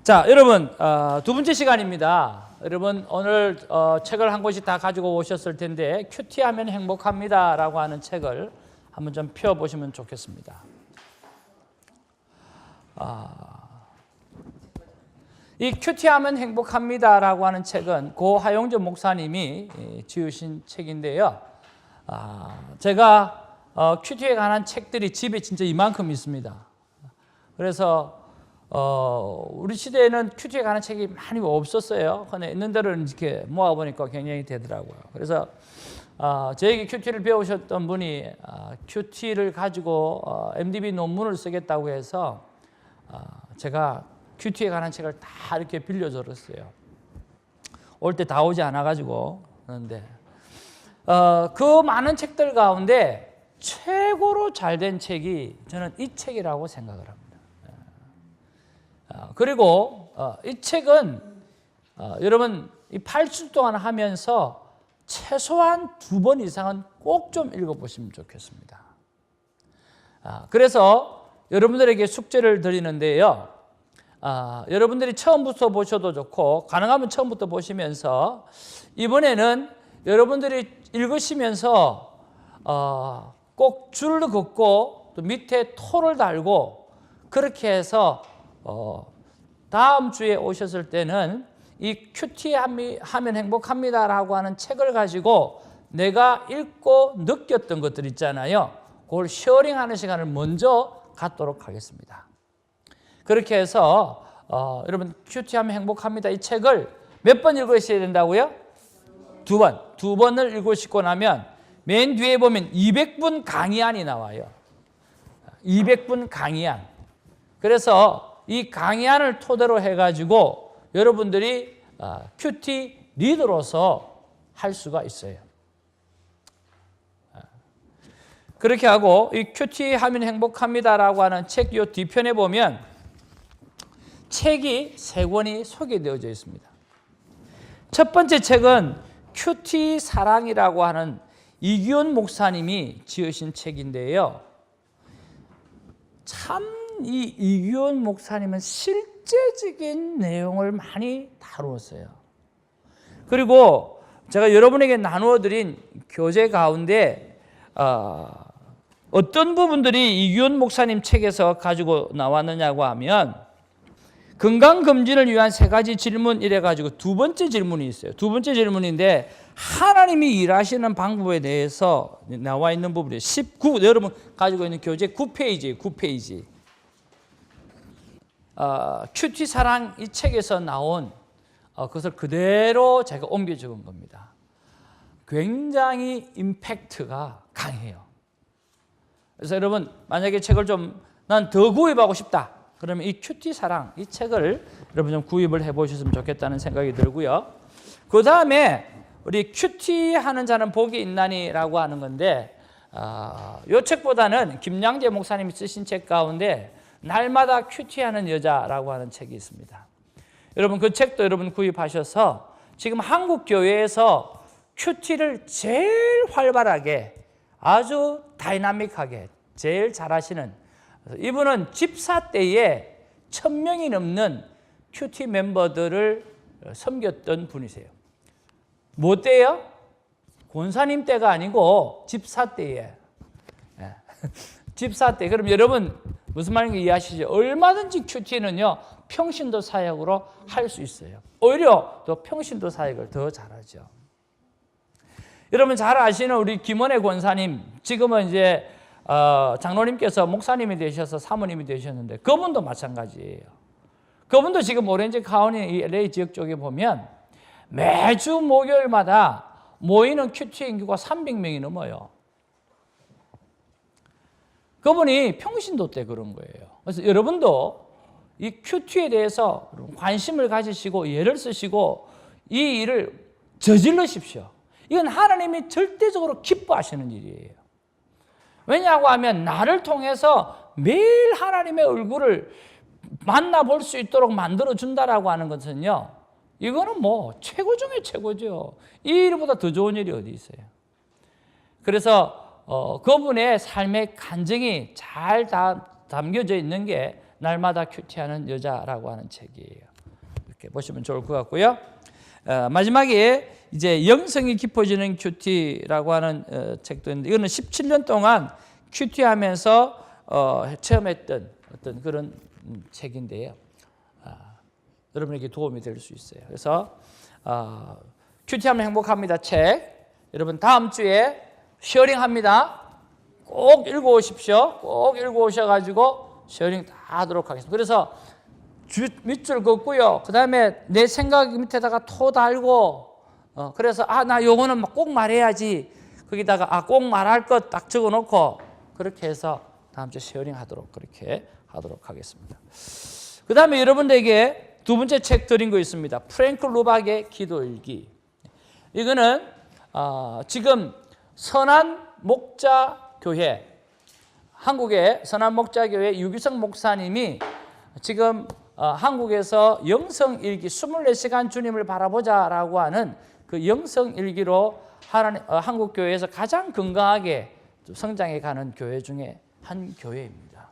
자, 여러분 두 번째 시간입니다. 여러분 오늘 책을 한 권씩 다 가지고 오셨을 텐데 큐티하면 행복합니다 라고 하는 책을 한번 좀 펴보시면 좋겠습니다. 이 큐티하면 행복합니다 라고 하는 책은 고 하용조 목사님이 지으신 책인데요. 제가 큐티에 관한 책들이 집에 진짜 이만큼 있습니다. 그래서 우리 시대에는 큐티에 관한 책이 많이 없었어요. 근데 있는 대로 이렇게 모아보니까 굉장히 되더라고요. 그래서 저에게 큐티를 배우셨던 분이 큐티를 가지고 MDB 논문을 쓰겠다고 해서 제가 큐티에 관한 책을 다 이렇게 빌려줬어요. 올 때 다 오지 않아가지고. 그런데 그 많은 책들 가운데 최고로 잘된 책이 저는 이 책이라고 생각을 합니다. 그리고 이 책은 여러분 이 8주 동안 하면서 최소한 2번 이상은 꼭 좀 읽어보시면 좋겠습니다. 그래서 여러분들에게 숙제를 드리는데요. 여러분들이 처음부터 보셔도 좋고 가능하면 처음부터 보시면서 이번에는 여러분들이 읽으시면서 꼭 줄을 긋고 또 밑에 토를 달고 그렇게 해서 다음 주에 오셨을 때는 이 큐티하면 행복합니다라고 하는 책을 가지고 내가 읽고 느꼈던 것들 있잖아요. 그걸 쉐어링하는 시간을 먼저 갖도록 하겠습니다. 그렇게 해서 여러분 큐티하면 행복합니다 이 책을 몇 번 읽으셔야 된다고요? 2번. 2번을 읽으시고 나면 맨 뒤에 보면 200분 강의안이 나와요. 200분 강의안. 그래서 이 강의안을 토대로 해가지고 여러분들이 큐티 리더로서 할 수가 있어요. 그렇게 하고 이 큐티 하면 행복합니다라고 하는 책 요 뒤편에 보면 책이 3권이 소개되어져 있습니다. 첫 번째 책은 큐티 사랑이라고 하는 이규원 목사님이 지으신 책인데요. 참 이 이규원 목사님은 실제적인 내용을 많이 다루었어요. 그리고 제가 여러분에게 나누어 드린 교재 가운데 어떤 부분들이 이규원 목사님 책에서 가지고 나왔느냐고 하면 건강검진을 위한 3가지 질문 이래가지고 두 번째 질문이 있어요. 두 번째 질문인데 하나님이 일하시는 방법에 대해서 나와 있는 부분이에요. 19, 여러분 가지고 있는 교재 9페이지예요. 9페이지. 큐티 사랑 이 책에서 나온 그것을 그대로 제가 옮겨 적은 겁니다. 굉장히 임팩트가 강해요. 그래서 여러분 만약에 책을 좀 난 더 구입하고 싶다. 그러면 이 큐티 사랑 이 책을 여러분 좀 구입을 해보셨으면 좋겠다는 생각이 들고요. 그 다음에 우리 큐티 하는 자는 복이 있나니라고 하는 건데 이 책보다는 김양재 목사님이 쓰신 책 가운데 날마다 큐티하는 여자라고 하는 책이 있습니다. 여러분 그 책도 여러분 구입하셔서 지금 한국 교회에서 큐티를 제일 활발하게 아주 다이나믹하게 제일 잘하시는 이분은 집사 때에 1000명이 넘는 큐티 멤버들을 섬겼던 분이세요. 뭐 때요? 권사님 때가 아니고 집사 때에. 집사 때. 그럼 여러분 무슨 말인지 이해하시죠? 얼마든지 큐티는요 평신도 사역으로 할 수 있어요. 오히려 더 평신도 사역을 더 잘하죠. 여러분 잘 아시는 우리 김원혜 권사님 지금은 이제 장로님께서 목사님이 되셔서 사모님이 되셨는데 그분도 마찬가지예요. 그분도 지금 오렌지 카운티 이 LA 지역 쪽에 보면 매주 목요일마다 모이는 큐티 인구가 300명이 넘어요. 그분이 평신도 때 그런 거예요. 그래서 여러분도 이 큐티에 대해서 관심을 가지시고 예를 쓰시고 이 일을 저질러십시오. 이건 하나님이 절대적으로 기뻐하시는 일이에요. 왜냐하고 하면 나를 통해서 매일 하나님의 얼굴을 만나볼 수 있도록 만들어준다라고 하는 것은요. 이거는 뭐 최고 중에 최고죠. 이 일보다 더 좋은 일이 어디 있어요. 그래서 그분의 삶의 간증이 잘 담겨져 있는 게 날마다 큐티하는 여자라고 하는 책이에요. 이렇게 보시면 좋을 것 같고요. 마지막에 이제 영성이 깊어지는 큐티라고 하는 책도 있는데 이거는 17년 동안 큐티하면서 체험했던 어떤 그런 책인데요. 여러분에게 도움이 될 수 있어요. 그래서 큐티하면 행복합니다 책 여러분 다음 주에 쉐어링합니다. 꼭 읽어오십시오. 꼭 읽어오셔가지고 쉐어링 다 하도록 하겠습니다. 그래서 밑줄 긋고요. 그 다음에 내 생각 밑에다가 토 달고 그래서 나 요거는 꼭 말해야지. 거기다가 꼭 말할 것 딱 적어놓고 그렇게 해서 다음 주에 쉐어링 하도록 그렇게 하도록 하겠습니다. 그 다음에 여러분들에게 두 번째 책 드린 거 있습니다. 프랭크 루박의 기도일기. 이거는 지금 선한 목자교회 한국의 선한 목자교회 유기성 목사님이 지금 한국에서 영성일기 24시간 주님을 바라보자라고 하는 그 영성일기로 한국교회에서 가장 건강하게 성장해가는 교회 중에 한 교회입니다.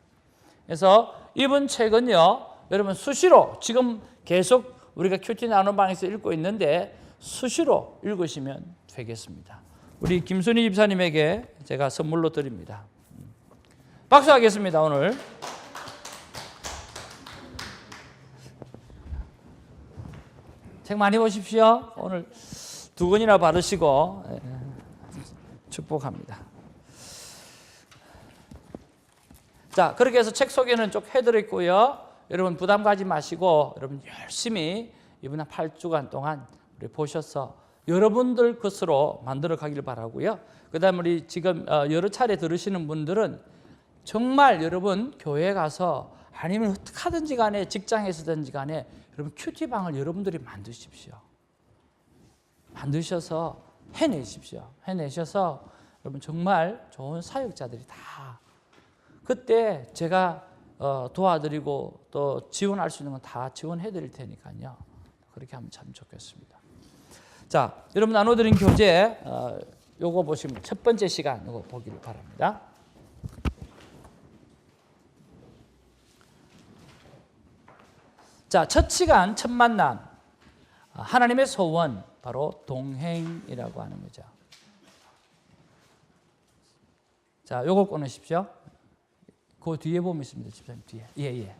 그래서 이번 책은요 여러분 수시로 지금 계속 우리가 큐티 나누는 방에서 읽고 있는데 수시로 읽으시면 되겠습니다. 우리 김순희 집사님에게 제가 선물로 드립니다. 박수하겠습니다. 오늘 책 많이 보십시오. 오늘 2권이나 받으시고 축복합니다. 자, 그렇게 해서 책 소개는 쭉 해드렸고요. 여러분 부담 가지 마시고 여러분 열심히 이번 한 8주간 동안 우리 보셔서 여러분들 것으로 만들어 가길 바라고요. 그 다음에 우리 지금 여러 차례 들으시는 분들은 정말 여러분 교회 가서 아니면 어떻게 하든지 간에 직장에서든지 간에 여러분 큐티방을 여러분들이 만드십시오. 만드셔서 해내십시오. 해내셔서 여러분 정말 좋은 사역자들이 다 그때 제가 도와드리고 또 지원할 수 있는 건 다 지원해 드릴 테니까요. 그렇게 하면 참 좋겠습니다. 자, 여러분 나눠드린 교재 요거 보시면 첫 번째 시간 요거 보기를 바랍니다. 자, 첫 시간, 첫 만남. 하나님의 소원, 바로 동행이라고 하는 거죠. 자, 요거 꺼내십시오. 그 뒤에 보면 있습니다. 집사님 뒤에. 예.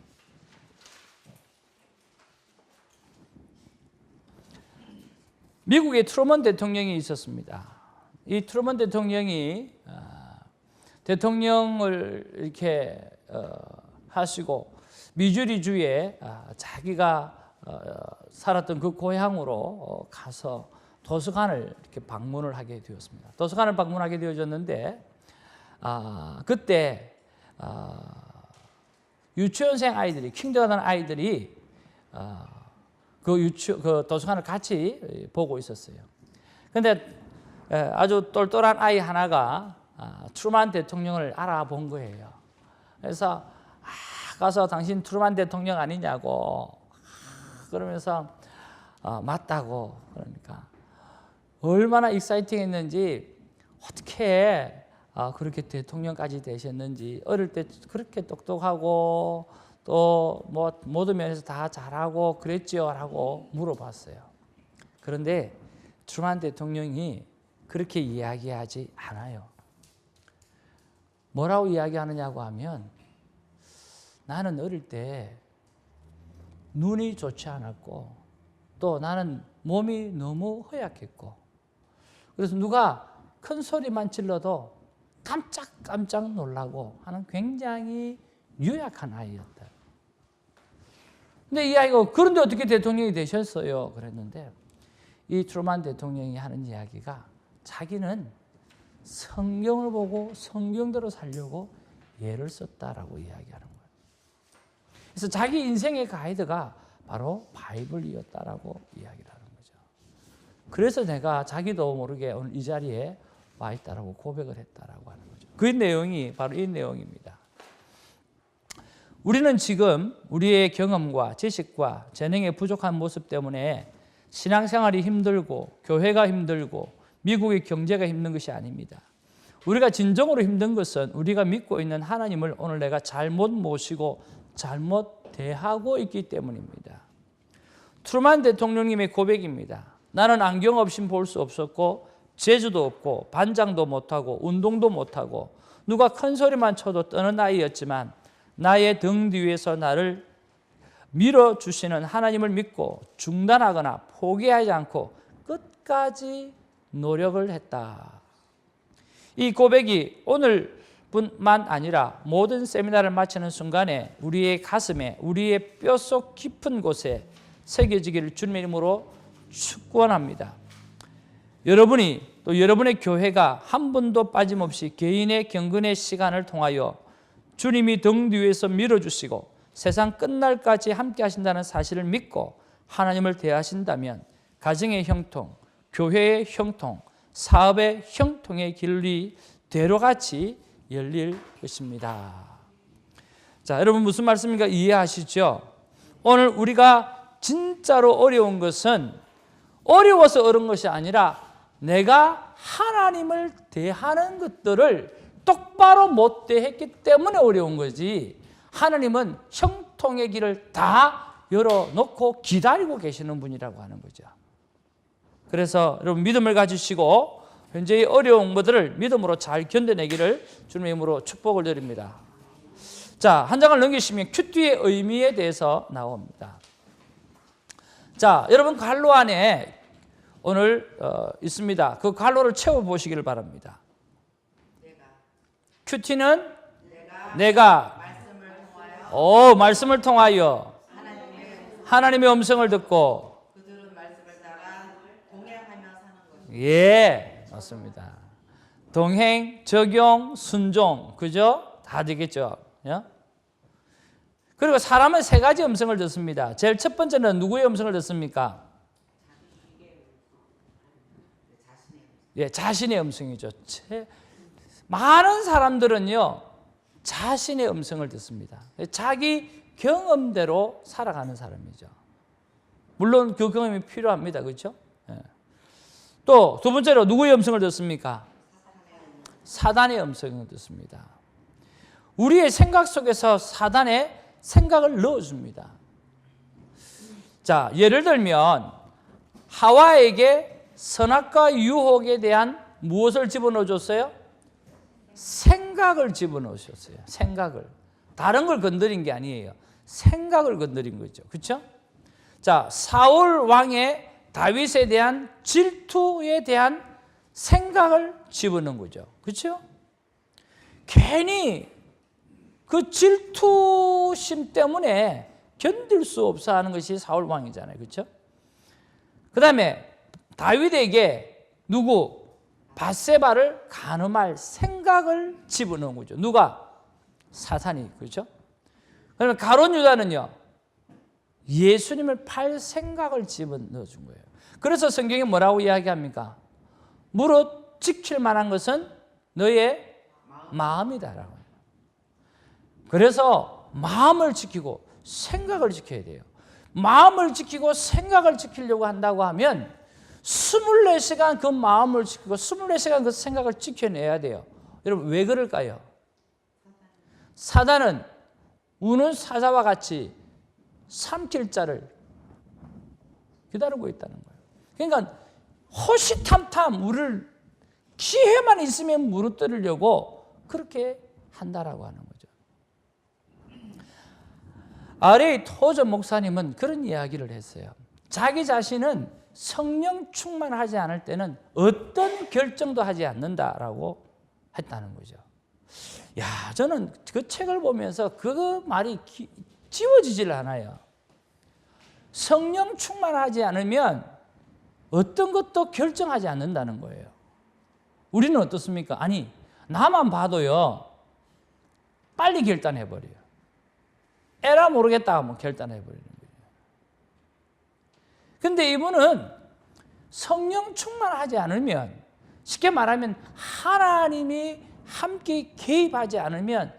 미국에 트루먼 대통령이 있었습니다. 이 트루먼 대통령이 대통령을 이렇게 하시고 미주리주에 자기가 살았던 그 고향으로 가서 도서관을 이렇게 방문을 하게 되었습니다. 도서관을 방문하게 되어졌는데 그때 유치원생 아이들이 킹드가던 아이들이 그 도서관을 같이 보고 있었어요. 그런데 아주 똘똘한 아이 하나가 트루먼 대통령을 알아본 거예요. 그래서 가서 당신 트루먼 대통령 아니냐고 그러면서 맞다고 그러니까 얼마나 익사이팅했는지 어떻게 그렇게 대통령까지 되셨는지 어릴 때 그렇게 똑똑하고 또 뭐 모든 면에서 다 잘하고 그랬지요 라고 물어봤어요. 그런데 트루먼 대통령이 그렇게 이야기하지 않아요. 뭐라고 이야기하느냐고 하면 나는 어릴 때 눈이 좋지 않았고 또 나는 몸이 너무 허약했고 그래서 누가 큰 소리만 질러도 깜짝 놀라고 하는 굉장히 유약한 아이였다. 근데 이 아이가 그런데 어떻게 대통령이 되셨어요? 그랬는데 이 트루먼 대통령이 하는 이야기가 자기는 성경을 보고 성경대로 살려고 예를 썼다라고 이야기하는 거예요. 그래서 자기 인생의 가이드가 바로 바이블이었다라고 이야기를 하는 거죠. 그래서 내가 자기도 모르게 오늘 이 자리에 와 있다라고 고백을 했다라고 하는 거죠. 그 내용이 바로 이 내용입니다. 우리는 지금 우리의 경험과 지식과 재능의 부족한 모습 때문에 신앙생활이 힘들고 교회가 힘들고 미국의 경제가 힘든 것이 아닙니다. 우리가 진정으로 힘든 것은 우리가 믿고 있는 하나님을 오늘 내가 잘못 모시고 잘못 대하고 있기 때문입니다. 트루만 대통령님의 고백입니다. 나는 안경 없이 볼 수 없었고 재주도 없고 반장도 못하고 운동도 못하고 누가 큰 소리만 쳐도 떠는 아이였지만 나의 등 뒤에서 나를 밀어주시는 하나님을 믿고 중단하거나 포기하지 않고 끝까지 노력을 했다. 이 고백이 오늘뿐만 아니라 모든 세미나를 마치는 순간에 우리의 가슴에, 우리의 뼛속 깊은 곳에 새겨지기를 주님의 이름으로 축원합니다. 여러분이 또 여러분의 교회가 한 번도 빠짐없이 개인의 경건의 시간을 통하여 주님이 등 뒤에서 밀어주시고 세상 끝날까지 함께 하신다는 사실을 믿고 하나님을 대하신다면 가정의 형통, 교회의 형통, 사업의 형통의 길이 대로같이 열릴 것입니다. 자, 여러분 무슨 말씀인가 이해하시죠? 오늘 우리가 진짜로 어려운 것은 어려워서 어려운 것이 아니라 내가 하나님을 대하는 것들을 똑바로 못 대했기 때문에 어려운 거지, 하나님은 형통의 길을 다 열어놓고 기다리고 계시는 분이라고 하는 거죠. 그래서 여러분 믿음을 가지시고 현재의 어려운 것들을 믿음으로 잘 견뎌내기를 주님의 이름으로 축복을 드립니다. 자, 한 장을 넘기시면 큐티의 의미에 대해서 나옵니다. 자, 여러분 갈로 안에 오늘 있습니다. 그 갈로를 채워보시기를 바랍니다. 큐티는 내가 말씀을 통하여 하나님의 음성을 듣고 그들은 말씀을 따라 동행하며 사는 것입니다. 예, 맞습니다. 동행, 적용, 순종, 그죠? 다 되겠죠. 예? 그리고 사람은 세 가지 음성을 듣습니다. 제일 첫 번째는 누구의 음성을 듣습니까? 예, 자신의 음성이죠. 많은 사람들은요, 자신의 음성을 듣습니다. 자기 경험대로 살아가는 사람이죠. 물론 그 경험이 필요합니다. 그렇죠? 예. 또 두 번째로 누구의 음성을 듣습니까? 사단의 음성을 듣습니다. 우리의 생각 속에서 사단의 생각을 넣어줍니다. 자, 예를 들면 하와에게 선악과 유혹에 대한 무엇을 집어넣어줬어요? 생각을 집어넣으셨어요. 생각을. 다른 걸 건드린 게 아니에요. 생각을 건드린 거죠. 그렇죠? 자, 사울 왕의 다윗에 대한 질투에 대한 생각을 집어넣은 거죠. 그렇죠? 괜히 그 질투심 때문에 견딜 수 없어 하는 것이 사울 왕이잖아요. 그렇죠? 그 다음에 다윗에게 누구? 밧세바를 간음할 생각을 집어넣은 거죠. 누가? 사탄이. 그렇죠? 그러면 가룟 유다는요, 예수님을 팔 생각을 집어넣어 준 거예요. 그래서 성경이 뭐라고 이야기합니까? 무릇 지킬 만한 것은 너의 마음이다라고 해요. 그래서 마음을 지키고 생각을 지켜야 돼요. 마음을 지키고 생각을 지키려고 한다고 하면 24시간 그 마음을 지키고 24시간 그 생각을 지켜내야 돼요. 여러분 왜 그럴까요? 사단은 우는 사자와 같이 삼킬 자를 기다리고 있다는 거예요. 그러니까 호시탐탐 우리를 기회만 있으면 무너뜨리려고 그렇게 한다라고 하는 거죠. R.A. 토저 목사님은 그런 이야기를 했어요. 자기 자신은 성령 충만하지 않을 때는 어떤 결정도 하지 않는다라고 했다는 거죠. 야, 저는 그 책을 보면서 그 말이 지워지질 않아요. 성령 충만하지 않으면 어떤 것도 결정하지 않는다는 거예요. 우리는 어떻습니까? 아니, 나만 봐도요, 빨리 결단해버려요. 에라 모르겠다 하면 결단해버리는 거예요. 근데 이분은 성령 충만하지 않으면, 쉽게 말하면 하나님이 함께 개입하지 않으면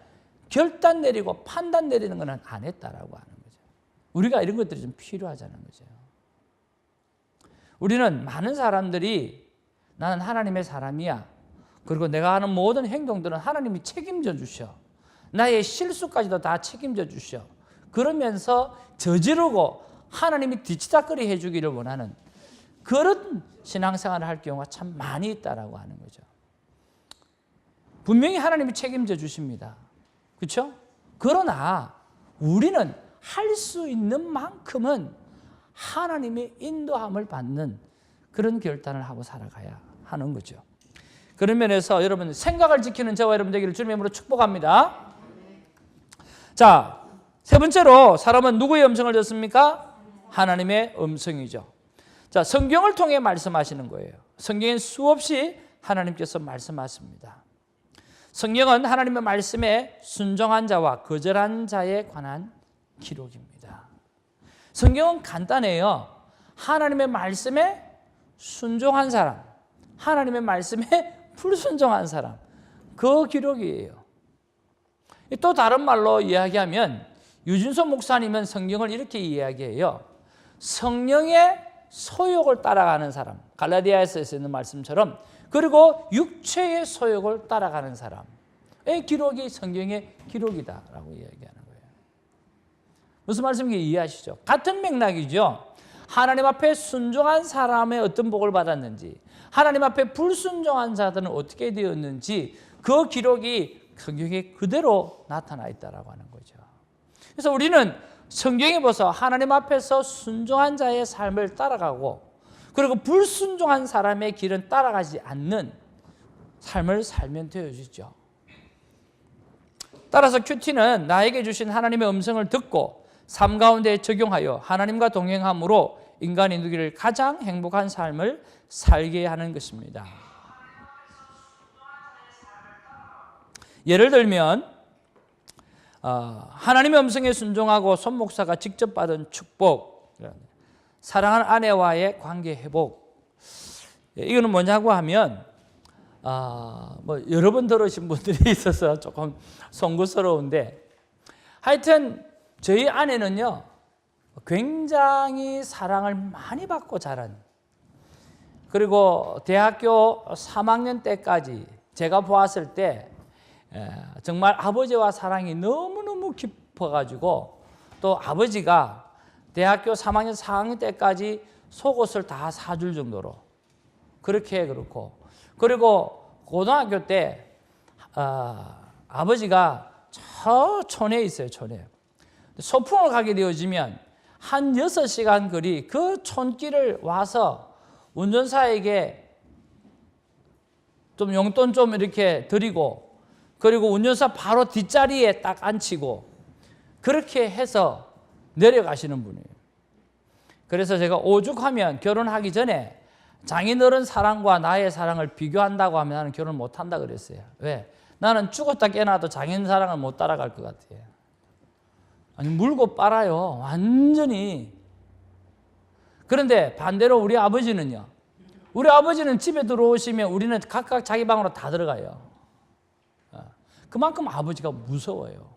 결단 내리고 판단 내리는 것은 안 했다라고 하는 거죠. 우리가 이런 것들이 좀 필요하다는 거죠. 우리는 많은 사람들이 나는 하나님의 사람이야. 그리고 내가 하는 모든 행동들은 하나님이 책임져 주셔. 나의 실수까지도 다 책임져 주셔. 그러면서 저지르고 하나님이 뒤치다거리 해주기를 원하는 그런 신앙생활을 할 경우가 참 많이 있다라고 하는 거죠. 분명히 하나님이 책임져 주십니다. 그렇죠? 그러나 우리는 할 수 있는 만큼은 하나님의 인도함을 받는 그런 결단을 하고 살아가야 하는 거죠. 그런 면에서 여러분 생각을 지키는 저와 여러분 되기를 주님의 이름으로 축복합니다. 자, 세 번째로 사람은 누구의 음성을 듣습니까? 하나님의 음성이죠. 자, 성경을 통해 말씀하시는 거예요. 성경엔 수없이 하나님께서 말씀하십니다. 성경은 하나님의 말씀에 순종한 자와 거절한 자에 관한 기록입니다. 성경은 간단해요. 하나님의 말씀에 순종한 사람, 하나님의 말씀에 불순종한 사람, 그 기록이에요. 또 다른 말로 이야기하면 유진소 목사님은 성경을 이렇게 이야기해요. 성령의 소욕을 따라가는 사람, 갈라디아에서 있는 말씀처럼, 그리고 육체의 소욕을 따라가는 사람의 기록이 성경의 기록이다라고 이야기하는 거예요. 무슨 말씀인지 이해하시죠? 같은 맥락이죠. 하나님 앞에 순종한 사람의 어떤 복을 받았는지, 하나님 앞에 불순종한 자들은 어떻게 되었는지 그 기록이 성경에 그대로 나타나 있다라고 하는 거죠. 그래서 우리는 성경에 보서 하나님 앞에서 순종한 자의 삶을 따라가고, 그리고 불순종한 사람의 길은 따라가지 않는 삶을 살면 되어지죠. 따라서 큐티는 나에게 주신 하나님의 음성을 듣고 삶 가운데 적용하여 하나님과 동행함으로 인간이 누리기를 가장 행복한 삶을 살게 하는 것입니다. 예를 들면 하나님의 음성에 순종하고 손 목사가 직접 받은 축복, 사랑하는 아내와의 관계 회복, 이거는 뭐냐고 하면 뭐 여러 번 들으신 분들이 있어서 조금 송구스러운데, 하여튼 저희 아내는요 굉장히 사랑을 많이 받고 자란, 그리고 대학교 3학년 때까지 제가 보았을 때 정말 아버지와 사랑이 너무너무 깊어가지고, 또 아버지가 대학교 3학년, 4학년 때까지 속옷을 다 사줄 정도로 그렇게 그렇고, 그리고 고등학교 때 아버지가 저 촌에 있어요. 촌에 소풍을 가게 되어지면 한 6시간 거리 그 촌길을 와서 운전사에게 좀 용돈 좀 이렇게 드리고, 그리고 운전사 바로 뒷자리에 딱 앉히고 그렇게 해서 내려가시는 분이에요. 그래서 제가 오죽하면 결혼하기 전에 장인어른 사랑과 나의 사랑을 비교한다고 하면 나는 결혼 못한다 그랬어요. 왜? 나는 죽었다 깨나도 장인 사랑을 못 따라갈 것 같아요. 아니 물고 빨아요. 완전히. 그런데 반대로 우리 아버지는요. 우리 아버지는 집에 들어오시면 우리는 각각 자기 방으로 다 들어가요. 그만큼 아버지가 무서워요.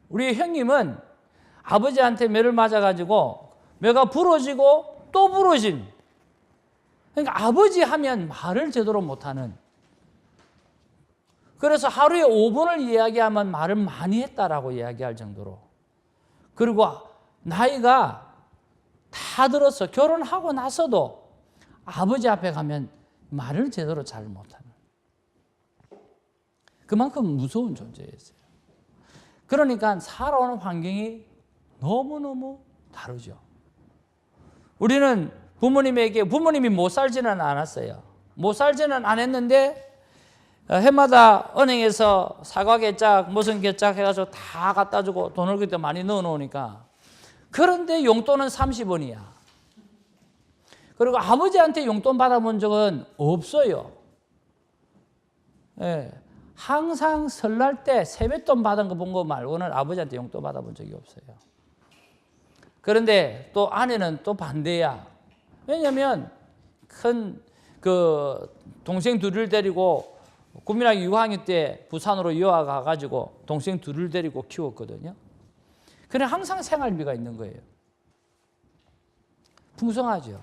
우리 형님은 아버지한테 매를 맞아가지고 매가 부러지고 또 부러진, 그러니까 아버지 하면 말을 제대로 못하는, 그래서 하루에 5분을 이야기하면 말을 많이 했다라고 이야기할 정도로, 그리고 나이가 다 들어서 결혼하고 나서도 아버지 앞에 가면 말을 제대로 잘 못하는, 그만큼 무서운 존재였어요. 그러니까 살아오는 환경이 너무너무 다르죠. 우리는 부모님이 못 살지는 않았어요. 못 살지는 않았는데 해마다 은행에서 사과 개짝, 무슨 개짝 해가지고 다 갖다 주고 돈을 그때 많이 넣어 놓으니까, 그런데 용돈은 30원이야. 그리고 아버지한테 용돈 받아본 적은 없어요. 예. 항상 설날 때 세뱃돈 받은 거 본 거 말고는 아버지한테 용돈 받아본 적이 없어요. 그런데 또 아내는 또 반대야. 왜냐하면 큰 동생 둘을 데리고 국민학교 6학년 때 부산으로 유학 가가지고 동생 둘을 데리고 키웠거든요. 그래 항상 생활비가 있는 거예요. 풍성하죠.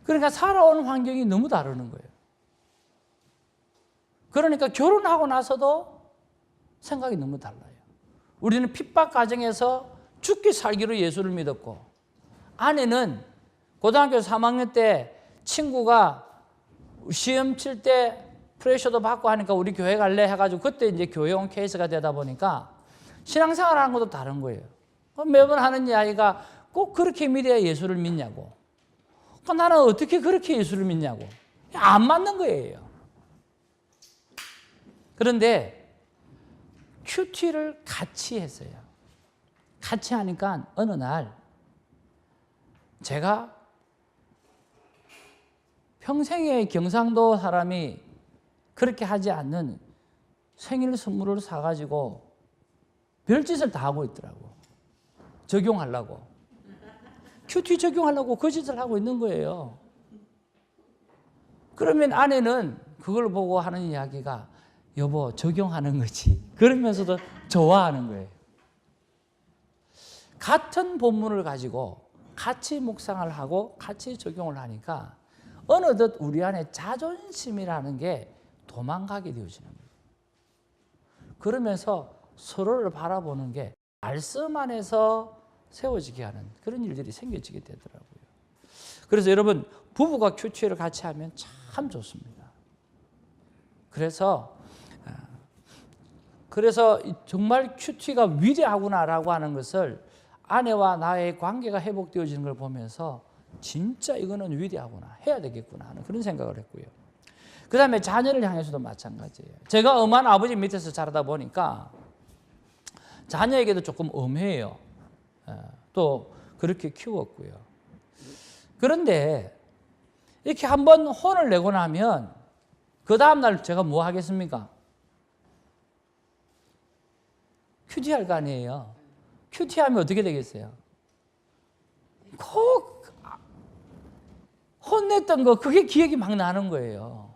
그러니까 살아오는 환경이 너무 다르는 거예요. 그러니까 결혼하고 나서도 생각이 너무 달라요. 우리는 핍박 가정에서 죽기 살기로 예수를 믿었고, 아내는 고등학교 3학년 때 친구가 시험 칠 때 프레셔도 받고 하니까 우리 교회 갈래 해가지고 그때 이제 교회 온 케이스가 되다 보니까 신앙생활 하는 것도 다른 거예요. 매번 하는 이야기가 꼭 그렇게 믿어야 예수를 믿냐고. 나는 어떻게 그렇게 예수를 믿냐고. 안 맞는 거예요. 그런데 큐티를 같이 했어요. 같이 하니까 어느 날 제가 평생에 경상도 사람이 그렇게 하지 않는 생일 선물을 사가지고 별짓을 다 하고 있더라고. 적용하려고. 큐티 적용하려고 그 짓을 하고 있는 거예요. 그러면 아내는 그걸 보고 하는 이야기가 여보 적용하는 거지. 그러면서도 좋아하는 거예요. 같은 본문을 가지고 같이 묵상을 하고 같이 적용을 하니까 어느덧 우리 안에 자존심이라는 게 도망가게 되어지는 거예요. 그러면서 서로를 바라보는 게 말씀 안에서 세워지게 하는 그런 일들이 생겨지게 되더라고요. 그래서 여러분 부부가 큐티를 같이 하면 참 좋습니다. 그래서 정말 큐티가 위대하구나라고 하는 것을 아내와 나의 관계가 회복되어지는 걸 보면서 진짜 이거는 위대하구나, 해야 되겠구나 하는 그런 생각을 했고요. 그 다음에 자녀를 향해서도 마찬가지예요. 제가 엄한 아버지 밑에서 자라다 보니까 자녀에게도 조금 엄해요. 또 그렇게 키웠고요. 그런데 이렇게 한번 혼을 내고 나면 그 다음날 제가 뭐 하겠습니까? 큐티할 거 아니에요. 큐티하면 어떻게 되겠어요? 꼭 혼냈던 거 그게 기억이 막 나는 거예요.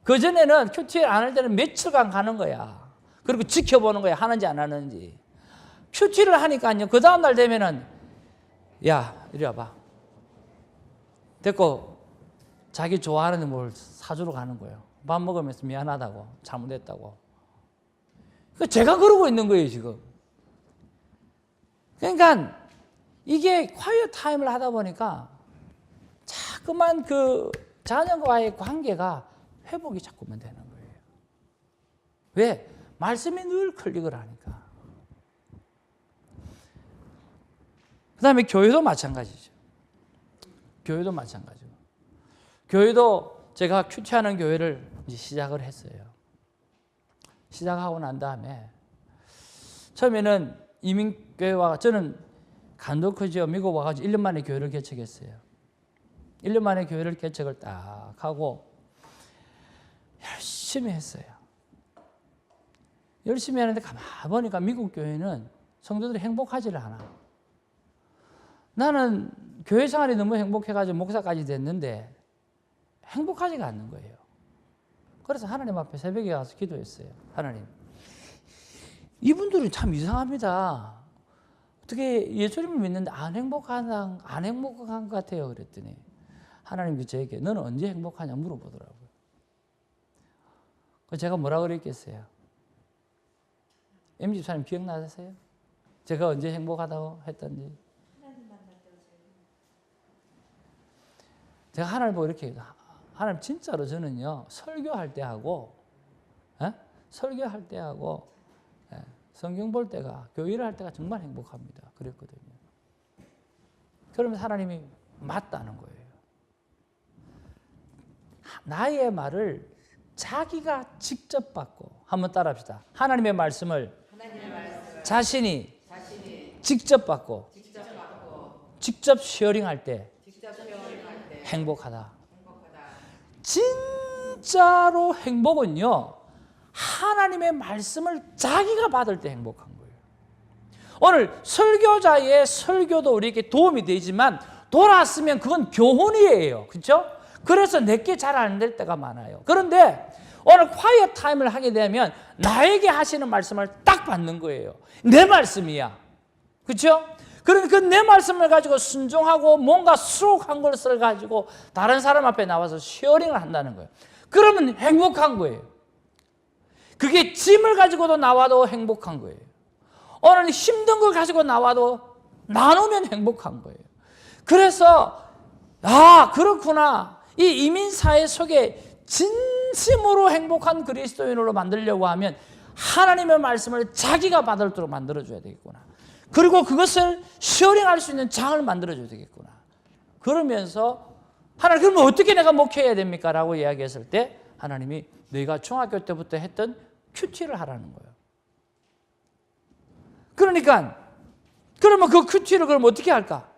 그전에는 큐티 안 할 때는 며칠간 가는 거야. 그리고 지켜보는 거야. 하는지 안 하는지. 큐티를 하니까요. 그 다음날 되면은 야 이리 와봐. 됐고 자기 좋아하는 뭘 사주러 가는 거예요. 밥 먹으면서 미안하다고 잘못했다고. 제가 그러고 있는 거예요 지금. 그러니까 이게 콰이어 타임을 하다 보니까 자꾸만 그 자녀와의 관계가 회복이 자꾸만 되는 거예요. 왜? 말씀이 늘 클릭을 하니까. 그 다음에 교회도 마찬가지죠. 교회도 마찬가지고. 교회도 제가 큐티하는 교회를 이제 시작을 했어요. 시작하고 난 다음에 처음에는 이민교회와 저는 간도크지어 미국 와가지고 1년 만에 교회를 개척했어요. 1년 만에 교회를 개척을 딱 하고 열심히 했어요. 열심히 하는데 가만히 보니까 미국 교회는 성도들이 행복하지를 않아. 나는 교회 생활이 너무 행복해가지고 목사까지 됐는데 행복하지가 않는 거예요. 그래서 하나님 앞에 새벽에 가서 기도했어요. 하나님, 이분들은 참 이상합니다. 어떻게 예수님을 믿는데 안 행복한 것 같아요. 그랬더니 하나님이 저에게 너는 언제 행복하냐 물어보더라고요. 제가 뭐라 그랬겠어요? MG사님 기억나세요? 제가 언제 행복하다고 했던지. 제가 하나님 보고 이렇게 하나님 진짜로 저는요 설교할 때 하고 성경 볼 때가 교회를 할 때가 정말 행복합니다. 그랬거든요. 그러면 하나님이 맞다는 거예요. 나의 말을 자기가 직접 받고 한번 따라합시다. 하나님의 말씀을 자신이 직접 받고 직접 쉐어링할 때 행복하다. 진짜로 행복은요 하나님의 말씀을 자기가 받을 때 행복한 거예요. 오늘 설교자의 설교도 우리에게 도움이 되지만 돌아왔으면 그건 교훈이에요. 그렇죠? 그래서 내게 잘 안 될 때가 많아요. 그런데 오늘 콰이어 타임을 하게 되면 나에게 하시는 말씀을 딱 받는 거예요. 내 말씀이야. 그렇죠? 그러니까 내 말씀을 가지고 순종하고 뭔가 수록한 것을 가지고 다른 사람 앞에 나와서 쉐어링을 한다는 거예요. 그러면 행복한 거예요. 그게 짐을 가지고도 나와도 행복한 거예요. 오늘 힘든 걸 가지고 나와도 나누면 행복한 거예요. 그래서 그렇구나. 이 이민사회 속에 진심으로 행복한 그리스도인으로 만들려고 하면 하나님의 말씀을 자기가 받도록 만들어줘야 되겠구나. 그리고 그것을 쉐어링할 수 있는 장을 만들어줘야 되겠구나. 그러면서 하나님, 그러면 어떻게 내가 목회해야 됩니까? 라고 이야기했을 때 하나님이 내가 중학교 때부터 했던 큐티를 하라는 거예요. 그러니까 그러면 그 큐티를 그럼 어떻게 할까?